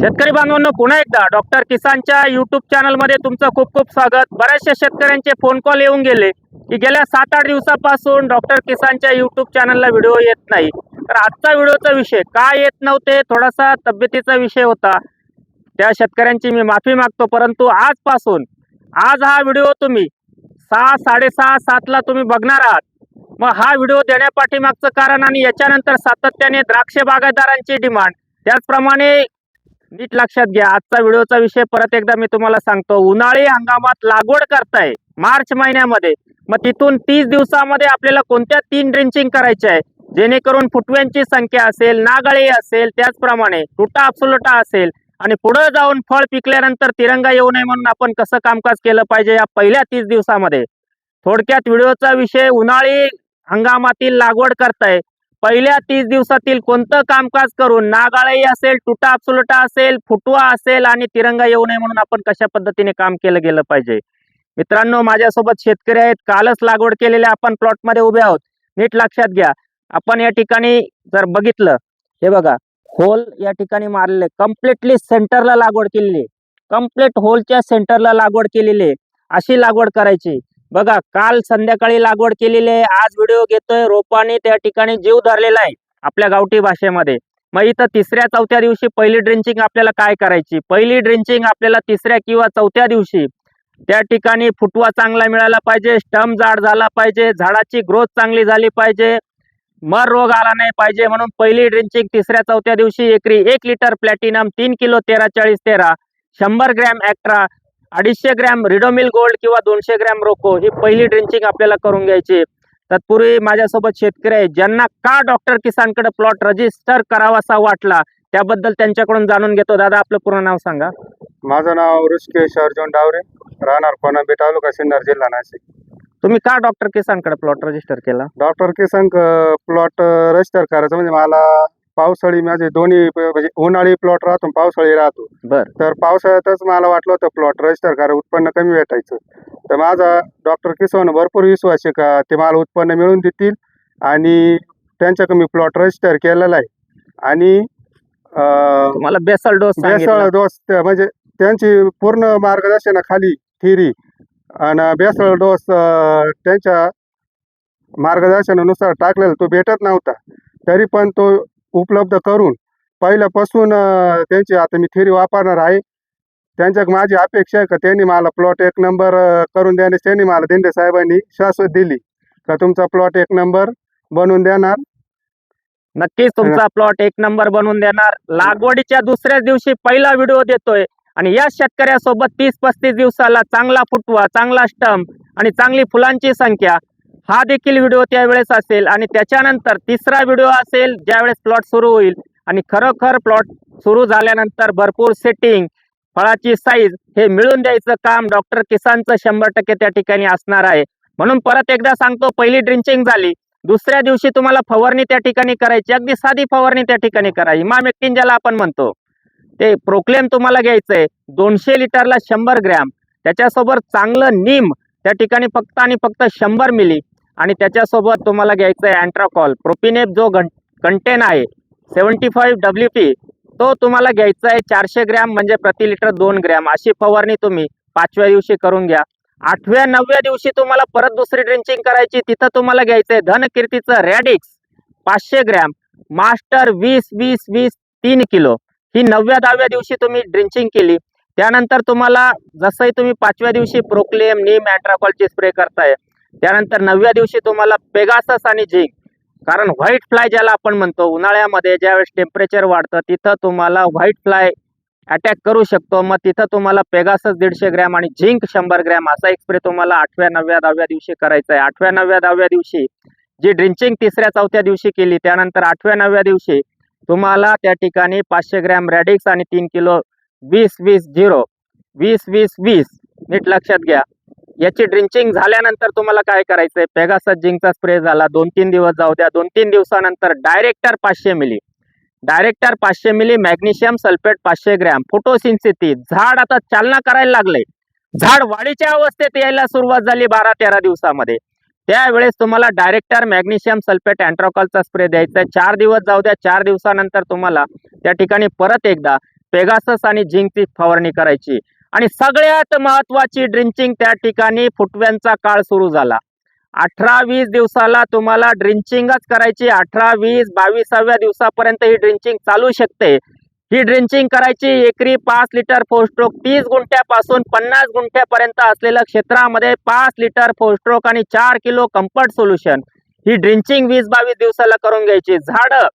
शेतकरी बांधवांनो, पुन्हा एकदा डॉक्टर किसानच्या यूट्यूब चॅनलमध्ये तुमचं खूप खूप स्वागत। बऱ्याचशा शेतकऱ्यांचे फोन कॉल येऊन गेले की गेल्या 7-8 दिवसापासून डॉक्टर किसानच्या यूट्यूब चॅनलला व्हिडिओ येत नाही। तर आजचा व्हिडिओचा विषय काय येत नव्हते, थोडासा तब्येतीचा विषय होता, त्या शेतकऱ्यांची मी माफी मागतो। परंतु आजपासून आज हा व्हिडिओ तुम्ही 6, 6:30, 7 ला तुम्ही बघणार आहात। मग हा व्हिडिओ देण्यापाठीमागचं कारण आणि याच्यानंतर सातत्याने द्राक्ष बागायतदारांची डिमांड, त्याचप्रमाणे नीट लक्षात घ्या। आजचा व्हिडिओचा विषय परत एकदा मी तुम्हाला सांगतो। उन्हाळी हंगामात लागवड करताय मार्च महिन्यामध्ये, मग तिथून 30 दिवसामध्ये आपल्याला कोणत्या 3 ड्रिंचिंग करायचे आहे जेणेकरून फुटव्यांची संख्या असेल, नागाळी असेल, त्याचप्रमाणे तुटा अब्सोल्युटा असेल आणि पुढे जाऊन फळ पिकल्यानंतर तिरंगा येऊ नये म्हणून आपण कसं कामकाज केलं पाहिजे या पहिल्या 30 दिवसामध्ये। थोडक्यात व्हिडिओचा विषय, उन्हाळी हंगामातील लागवड करताय पहिल्या 30 दिवसातील कोणतं कामकाज करून नागाळी असेल, तुटा अब्सोल्युटा असेल, फुटवा असेल आणि तिरंगा येऊ नये म्हणून आपण कशा पद्धतीने काम केलं गेलं पाहिजे। मित्रांनो, माझ्यासोबत शेतकरी आहेत, कालच लागवड केलेल्या आपण प्लॉट मध्ये उभे आहोत। नीट लक्षात घ्या, आपण या ठिकाणी जर बघितलं, हे बघा होल या ठिकाणी मारलेले, कम्प्लिटली सेंटरला लागवड केलेली, कम्प्लीट होलच्या सेंटरला लागवड केलेली, अशी लागवड करायची। बघा, काल संध्याकाळी लागवड केलेली आहे, आज व्हिडिओ घेतोय, रोपाने त्या ठिकाणी जीव धरलेला आहे आपल्या गावठी भाषेमध्ये। मग इथं 3ऱ्या-4थ्या दिवशी पहिली ड्रिंचिंग आपल्याला काय करायची, पहिली ड्रिंचिंग आपल्याला 3ऱ्या किंवा 4थ्या दिवशी त्या ठिकाणी फुटवा चांगला मिळाला पाहिजे, स्टम जाड झाला पाहिजे, झाडाची ग्रोथ चांगली झाली पाहिजे, मर रोग आला नाही पाहिजे, म्हणून पहिली ड्रिंचिंग 3ऱ्या-4थ्या दिवशी एकरी 1 litre platinum, 3 kilo 13-40-13, 100 gram Actara, 250 gram Ridomil Gold किंवा 200 ग्रॅम रोको, ही पहिली ड्रिंचिंग आपल्याला करून घ्यायची। तत्पूर्वी माझ्यासोबत शेतकरी आहे, ज्यांना का डॉक्टर किसानकडे प्लॉट रजिस्टर करावासा वाटला त्याबद्दल त्यांच्याकडून जाणून घेतो। दादा, आपलं पूर्ण नाव सांगा। माझं नाव ऋषिकेश अर्जुन डावरे, राहणार कोनांबी, तालुका सिन्नर, जिल्हा नाशिक। तुम्ही का डॉक्टर किसानकडे प्लॉट रजिस्टर केला? डॉक्टर किसान प्लॉट रजिस्टर करायचं म्हणजे मला पावसाळी माझे दोन्ही म्हणजे उन्हाळी प्लॉट राहतो, पावसाळी राहतो। बर, तर पावसाळ्यातच मला वाटलं होतं प्लॉट रजिस्टर करा, उत्पन्न कमी भेटायचं। तर माझा डॉक्टर किसान भरपूर विश्वास आहे का ते मला उत्पन्न मिळवून देतील आणि त्यांच्याकडे मी प्लॉट रजिस्टर केलेला आहे। आणि तुम्हाला बेसल डोस बेसल डोस म्हणजे त्यांची पूर्ण मार्गदर्शनाखाली थिरी आणि बेसल डोस त्यांच्या मार्गदर्शनानुसार टाकलेला तो भेटत नव्हता, तरी पण तो उपलब्ध करून पहिल्यापासून त्यांची आता मी थिरी वापरणार आहे। त्यांच्या माझी अपेक्षा आहे का त्यांनी मला प्लॉट 1 नंबर करून देण्यास त्यांनी मला देंडे साहेबांनी शाश्वत दिली का तुमचा प्लॉट 1 नंबर बनवून देणार। नक्कीच तुमचा प्लॉट 1 नंबर बनवून देणार। लागवडीच्या दुसऱ्याच दिवशी पहिला व्हिडिओ देतोय आणि या शेतकऱ्यासोबत 30-35 दिवसाला चांगला फुटवा, चांगला स्टम आणि चांगली फुलांची संख्या, हा देखील व्हिडिओ त्यावेळेस असेल। आणि त्याच्यानंतर 3रा व्हिडिओ असेल ज्यावेळेस प्लॉट सुरू होईल आणि खरोखर प्लॉट सुरू झाल्यानंतर भरपूर सेटिंग, फळाची साईज हे मिळून द्यायचं काम डॉक्टर किसानचं 100% त्या ठिकाणी असणार आहे। म्हणून परत एकदा सांगतो, पहिली ड्रिंचिंग झाली, दुसऱ्या दिवशी तुम्हाला फवारणी त्या ठिकाणी करायची, अगदी साधी फवारणी त्या ठिकाणी करायची, इमामेक्टिन ज्याला आपण म्हणतो ते प्रोक्लेम तुम्हाला घ्यायचंय 200 लिटरला 100 ग्रॅम, त्याच्यासोबत चांगलं नीम त्या ठिकाणी फक्त आणि फक्त 100 मिली, आणि त्याच्यासोबत तुम्हाला घ्यायचंय अँट्राकॉल प्रोपिनेप जो कंटेन आहे 75 WP, तो तुम्हाला घ्यायचा आहे 400 ग्रॅम, म्हणजे प्रति लिटर 2 ग्रॅम। अशी फवारणी तुम्ही 5व्या दिवशी करून घ्या। 8व्या 9व्या दिवशी तुम्हाला परत दुसरी ड्रिंचिंग करायची, तिथं तुम्हाला घ्यायचंय धनकीर्तीचं रॅडिक्स 500 ग्रॅम, मास्टर 20-20-20 3 किलो, ही 9व्या 10व्या दिवशी तुम्ही ड्रिंचिंग केली। त्यानंतर तुम्हाला जसंही तुम्ही 5व्या दिवशी प्रोक्लेम, नीम, अँट्राकॉलची स्प्रे करताय, त्यानंतर 9व्या दिवशी तुम्हाला पेगासस आणि झिंक, कारण व्हाईट फ्लाय ज्याला आपण म्हणतो, उन्हाळ्यामध्ये ज्यावेळेस टेम्परेचर वाढतं तिथं तुम्हाला व्हाईट फ्लाय अटॅक करू शकतो, मग तिथं तुम्हाला पेगासस 150 ग्रॅम आणि झिंक 100 ग्रॅम असा एक स्प्रे तुम्हाला 8व्या 9व्या 10व्या दिवशी करायचा आहे। 8व्या 9व्या 10व्या दिवशी जी ड्रिंचिंग 3ऱ्या-4थ्या दिवशी केली, त्यानंतर 8व्या 9व्या दिवशी तुम्हाला त्या ठिकाणी 500 ग्रॅम रॅडिक्स आणि 3 किलो 20-20-0 20-20-20, नीट लक्षात घ्या। याची ड्रिंचिंग झाल्यानंतर तुम्हाला काय करायचंय, पेगासस झिंकचा स्प्रे झाला, 2-3 दिवस जाऊ द्या, 2-3 दिवसानंतर डायरेक्टर 500 मिली, डायरेक्टर 500 मिली, मॅग्नेशियम सल्फेट 500 ग्रॅम, फोटोसिंथेसिस, झाड आता चालना करायला लागले, झाड वाढीच्या अवस्थेत यायला सुरुवात झाली 12-13 दिवसामध्ये, त्यावेळेस तुम्हाला डायरेक्टर मॅग्नेशियम सल्फेट अँट्राकॉलचा स्प्रे द्यायचा आहे। 4 दिवस जाऊ द्या, 4 दिवसानंतर तुम्हाला त्या ठिकाणी परत एकदा पेगासस आणि झिंकची फवारणी करायची. आणि सगळ्यात महत्वाची ड्रिंचिंग त्या ठिकाणी फुटव्यांचा काळ सुरू झाला. 18-20 दिवसाला तुम्हाला ड्रिंचिंगच करायची. 18-20-22व्या दिवसापर्यंत ही ड्रिंचिंग चालू शकते. ही ड्रिंचिंग करायची. एकरी 5 लिटर फोस्ट्रोक 30 गुंठ्यापासून 50 गुंठ्यापर्यंत असलेल्या क्षेत्रामध्ये 5 लिटर फोस्ट्रोक आणि 4 किलो कम्फर्ट सोल्युशन ही ड्रिंचिंग 20-22 दिवसाला करून घ्यायची. झाडं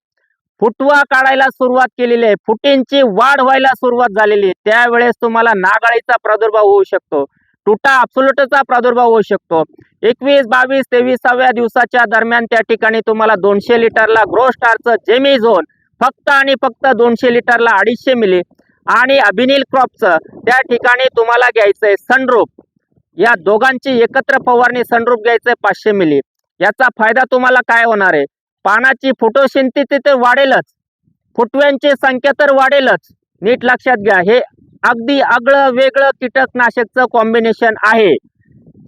फुटवा काढायला सुरुवात केलेली आहे. फुटींची वाढ व्हायला सुरुवात झालेली आहे. त्यावेळेस तुम्हाला नागाळीचा प्रादुर्भाव होऊ शकतो. तुटा अब्सोल्यूटचा प्रादुर्भाव होऊ शकतो. 21, 22, 23व्या दिवसाच्या दरम्यान त्या ठिकाणी तुम्हाला 200 लिटरला ग्रो स्टारचं जेमिझोन फक्त आणि फक्त 200 लिटरला 250 मिली आणि अभिनील क्रॉपचं त्या ठिकाणी तुम्हाला घ्यायचंय सनरूप. या दोघांची एकत्र फवारणी सनरूप घ्यायचंय 500 मिली. याचा फायदा तुम्हाला काय होणार आहे? पानाची फोटोसिंथेसिस तर वाढेलच, फुटव्यांची संख्या तर वाढेलच. नीट लक्षात घ्या, हे अगदी आगळं वेगळं कीटकनाशकचं कॉम्बिनेशन आहे.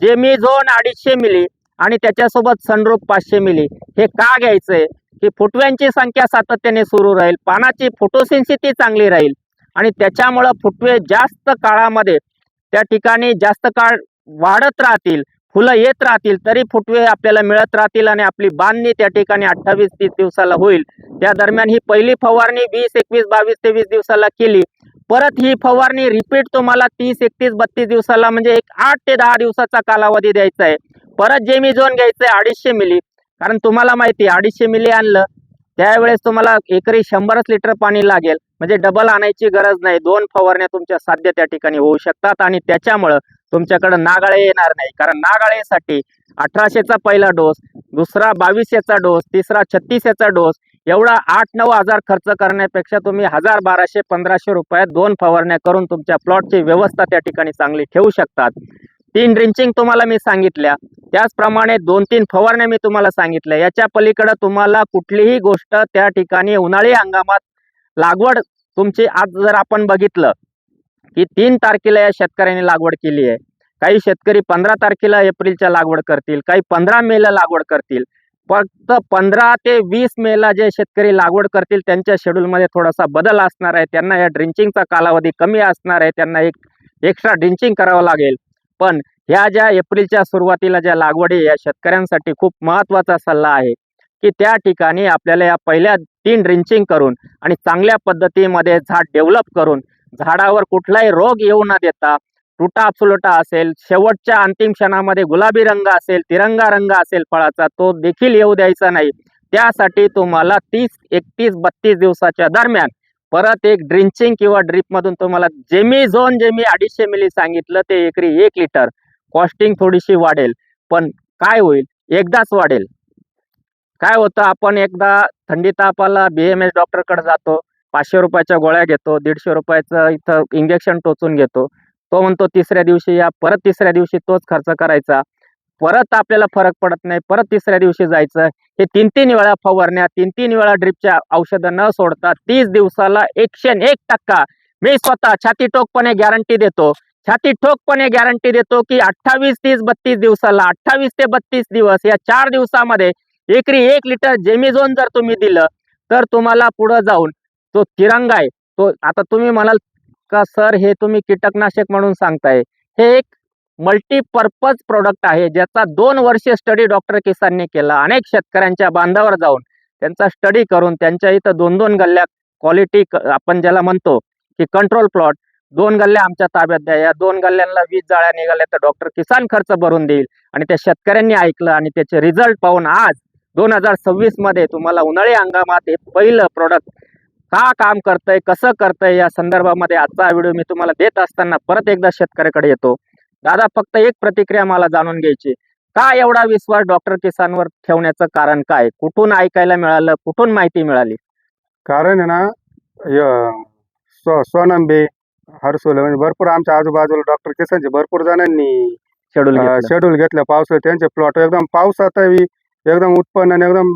जेमिझोन 250 मिली आणि त्याच्यासोबत सनरूप 500 मिली. हे का घ्यायचंय की फुटव्यांची संख्या सातत्याने सुरू राहील, पानाची फोटोसिंथेसिस चांगली राहील आणि त्याच्यामुळं फुटवे जास्त काळामध्ये त्या ठिकाणी जास्त काळ वाढत राहतील, फुलं येत राहतील, तरी फुटवे आपल्याला मिळत राहतील आणि आपली बांधणी त्या ठिकाणी 28-30 दिवसाला होईल. त्या दरम्यान ही पहिली फवारणी 20, 21, 22, 23 दिवसाला केली. परत ही फवारणी रिपीट तुम्हाला 30, 31, 32 दिवसाला म्हणजे एक 8 ते 10 दिवसाचा कालावधी द्यायचा आहे. परत जेमिझोन घ्यायचं आहे 250 मिली. कारण तुम्हाला माहिती आहे 250 मिली आणलं त्यावेळेस तुम्हाला एकरी 100 लिटर पाणी लागेल. म्हणजे डबल आणायची गरज नाही. 2 फवारण्या तुमच्या साध्य त्या ठिकाणी होऊ शकतात आणि त्याच्यामुळं तुमच्याकडे नागाळे येणार नाही. कारण नागाळेसाठी 1800चा पहिला डोस, दुसरा 2200चा डोस, तिसरा 3600चा डोस एवढा 8-9 हजार खर्च करण्यापेक्षा तुम्ही 1000, 1200, 1500 रुपयात 2 फवारण्या करून तुमच्या प्लॉटची व्यवस्था त्या ठिकाणी चांगली ठेवू शकतात. 3 ड्रिंचिंग तुम्हाला मी सांगितल्या, त्याचप्रमाणे 2-3 फवारण्या मी तुम्हाला सांगितल्या. याच्या पलीकडे तुम्हाला कुठलीही गोष्ट त्या ठिकाणी उन्हाळी हंगामात लागवड तुमची आज जर आपण बघितलं की 3 तारखेला या शेतकऱ्यांनी लागवड केली आहे. काही शेतकरी 15 तारखेला एप्रिलच्या लागवड करतील, काही 15 मेला लागवड करतील. फक्त 15 ते 20 मेला जे शेतकरी लागवड करतील त्यांच्या शेड्यूलमध्ये थोडासा बदल असणार आहे. त्यांना या ड्रिंचिंगचा कालावधी कमी असणार आहे. त्यांना एक एक्स्ट्रा ड्रिंचिंग करावं लागेल. पण ह्या ज्या एप्रिलच्या सुरुवातीला ज्या लागवडी या शेतकऱ्यांसाठी खूप महत्त्वाचा सल्ला आहे की त्या ठिकाणी आपल्याला या पहिल्या 3 ड्रिंचिंग करून आणि चांगल्या पद्धतीमध्ये झाड डेव्हलप करून झाडावर कुठलाही रोग येऊ न देता, तुटा अब्सोल्यूटा असेल, शेवटच्या अंतिम क्षणामध्ये गुलाबी रंग असेल, तिरंगा रंग असेल फळाचा, तो देखील येऊ द्यायचा नाही. त्यासाठी तुम्हाला 30, 31, 32 दिवसाच्या दरम्यान परत एक ड्रिंचिंग किंवा ड्रीपमधून तुम्हाला जेमिझोन जे मी 250 मिली सांगितलं ते एकरी 1 लिटर. कॉस्टिंग थोडीशी वाढेल, पण काय होईल एकदाच वाढेल. काय होतं, आपण एकदा थंडी तापाला BMS डॉक्टरकडे जातो, 500 रुपयाच्या गोळ्या घेतो, 150 रुपयाचं इथं इंजेक्शन टोचून घेतो. तो म्हणतो तिसऱ्या दिवशी या, परत तिसऱ्या दिवशी तोच खर्च करायचा, परत आपल्याला फरक पडत नाही, परत तिसऱ्या दिवशी जायचं. हे 3-3 वेळा फवारण्या, 3-3 वेळा ड्रिपच्या औषधं न सोडता 30 दिवसाला 101% मी स्वतः छाती ठोकपणे गॅरंटी देतो, छाती ठोकपणे गॅरंटी देतो की 28, 30, 32 दिवसाला 28 ते 32 दिवस या 4 दिवसामध्ये एकरी 1 लिटर जेमिझोन जर तुम्ही दिलं तर तुम्हाला पुढे जाऊन तो तिरंगा आहे तो, आता तुम्ही म्हणाल का सर हे तुम्ही कीटकनाशक म्हणून सांगताय, हे एक मल्टीपर्पज प्रोडक्ट आहे ज्याचा 2 वर्ष स्टडी डॉक्टर किसानने केला. अनेक शेतकऱ्यांच्या बांधावर जाऊन त्यांचा स्टडी करून त्यांच्या इथं 2-2 गल्ल्या क्वालिटी आपण ज्याला म्हणतो की कंट्रोल प्लॉट 2 गल्ल्या आमच्या ताब्यात द्या, या 2 गल्ल्यांना 20 जाळ्या निघाल्या तर डॉक्टर किसान खर्च भरून देईल. आणि त्या शेतकऱ्यांनी ऐकलं आणि त्याचे रिझल्ट पाहून आज 2026 मध्ये तुम्हाला उन्हाळी हंगामात हे पहिलं प्रोडक्ट का काम करतंय, कसं करतंय या संदर्भामध्ये आजचा व्हिडिओ मी तुम्हाला देत असताना परत एकदा शेतकऱ्याकडे येतो. दादा, फक्त एक प्रतिक्रिया मला जाणून घ्यायची, का एवढा विश्वास डॉक्टर किसानवर ठेवण्याचं कारण काय? कुठून ऐकायला मिळालं, कुठून माहिती मिळाली? कारण आहे ना, सोनंबे, हरसोले म्हणजे भरपूर आमच्या आजूबाजूला डॉक्टर किसानचे भरपूर जणांनी शेड्यूल घेतलं. पावसाळ्यात त्यांचे प्लॉट एकदम पावसातही एकदम उत्पन्न आणि एकदम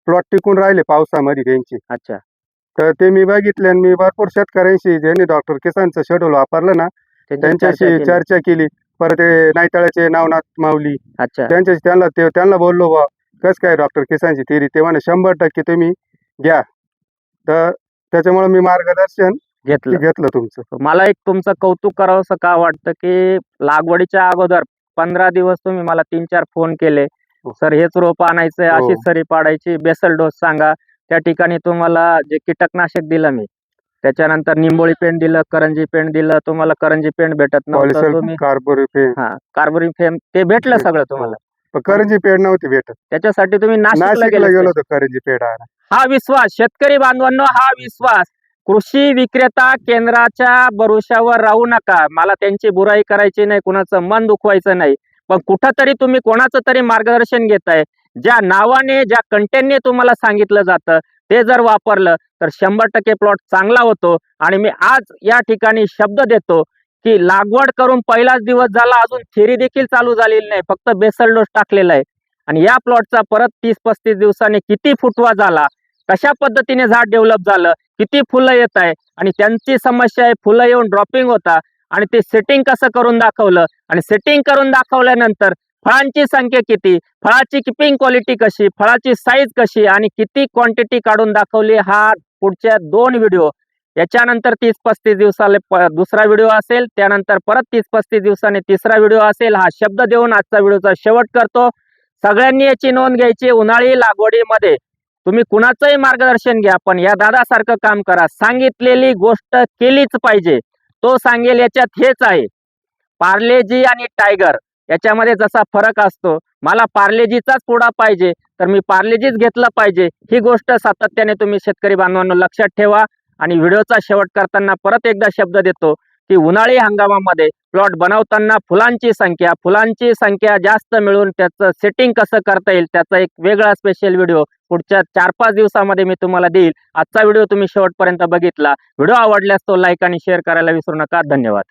प्लॉट टिकून राहिले पावसामध्ये त्यांची. अच्छा. तर ते मी बघितले आणि मी भरपूर शेतकऱ्यांशी ज्यांनी डॉक्टर किसानचं शेड्यूल वापरलं ना त्यांच्याशी चर्चा केली. परत ते नाईतळ्याचे नावनाथ माऊली, अच्छा, त्यांच्याशी त्यांना बोललो बा कसं काय डॉक्टर किसानची थेरी, ते म्हणे 100% तुम्ही घ्या. तर त्याच्यामुळे मी मार्गदर्शन घेतलं. घेतलं तुमचं. मला एक तुमचं कौतुक करावंसं का वाटतं की लागवडीच्या अगोदर 15 दिवस तुम्ही मला 3-4 फोन केले, हो. सर हेच रोप आणायचंय, हो. अशी सरी पाडायची, बेसल डोस सांगा. त्या ठिकाणी तुम्हाला जे कीटकनाशक दिलं मी, त्याच्यानंतर निंबोळी पेंड दिलं, करंजी पेंड दिलं. तुम्हाला करंजी पेंड भेटत नव्हतं, पॉलिसल्फ तुम्ही कार्बोरिफेन कार्बोरिफेम ते भेटलं सगळं तुम्हाला. पण करंजी पेड नव्हती भेटत. त्याच्यासाठी तुम्ही नाशिकला नाशिकला गेले. गेलो होतो करंजी पेड आणायला. हा विश्वास, शेतकरी बांधवांनो, हा विश्वास, कृषी विक्रेता केंद्राच्या भरोशावर राहू नका. मला त्यांची बुराई करायची नाही, कुणाचं मन दुखवायचं नाही, पण कुठंतरी तुम्ही कोणाचं तरी मार्गदर्शन घेताय. ज्या नावाने, ज्या कंटेंटने तुम्हाला सांगितलं जातं ते जर वापरलं तर 100% प्लॉट चांगला होतो. आणि मी आज या ठिकाणी शब्द देतो की लागवड करून पहिलाच दिवस झाला, अजून थेरी देखील चालू झालेली नाही, फक्त बेसल डोस टाकलेला आहे. आणि या प्लॉटचा परत 30-35 दिवसांनी किती फुटवा झाला, कशा पद्धतीने झाड डेव्हलप झालं, किती फुलं येत आहे, आणि त्यांची समस्या आहे फुलं येऊन ड्रॉपिंग होता, आणि ते सेटिंग कसं करून दाखवलं, आणि सेटिंग करून दाखवल्यानंतर फळांची संख्या किती, फळाची किपिंग क्वालिटी कशी, फळाची साईज कशी, आणि किती क्वांटिटी काढून दाखवली, हा पुढच्या 2 व्हिडिओ, याच्यानंतर 30-35 दिवसाला दुसरा व्हिडिओ असेल, त्यानंतर परत 30-35 दिवसांनी तिसरा व्हिडिओ असेल. हा शब्द देऊन आजचा व्हिडिओचा शेवट करतो. सगळ्यांनी याची नोंद घ्यायची. उन्हाळी लागवडीमध्ये तुम्ही कुणाचंही मार्गदर्शन घ्या, पण या दादासारखं काम करा. सांगितलेली गोष्ट केलीच पाहिजे. तो सांगेल याच्यात हेच आहे, पार्लेजी आणि टायगर याच्यामध्ये जसा फरक असतो, मला पार्लेजीचाच पुडा पाहिजे तर मी पार्लेजीच घेतलं पाहिजे. ही गोष्ट सातत्याने तुम्ही शेतकरी बांधवांनो लक्षात ठेवा. आणि व्हिडिओचा शेवट करताना परत एकदा शब्द देतो की उन्हाळी हंगामामध्ये प्लॉट बनवताना फुलांची संख्या जास्त मिळून त्याचं सेटिंग कसं करता येईल, त्याचा एक वेगळा स्पेशल व्हिडिओ पुढच्या 4-5 दिवसामध्ये मी तुम्हाला देईल. आजचा व्हिडिओ तुम्ही शेवटपर्यंत बघितला. व्हिडिओ आवडल्यास तो लाईक आणि शेअर करायला विसरू नका. धन्यवाद.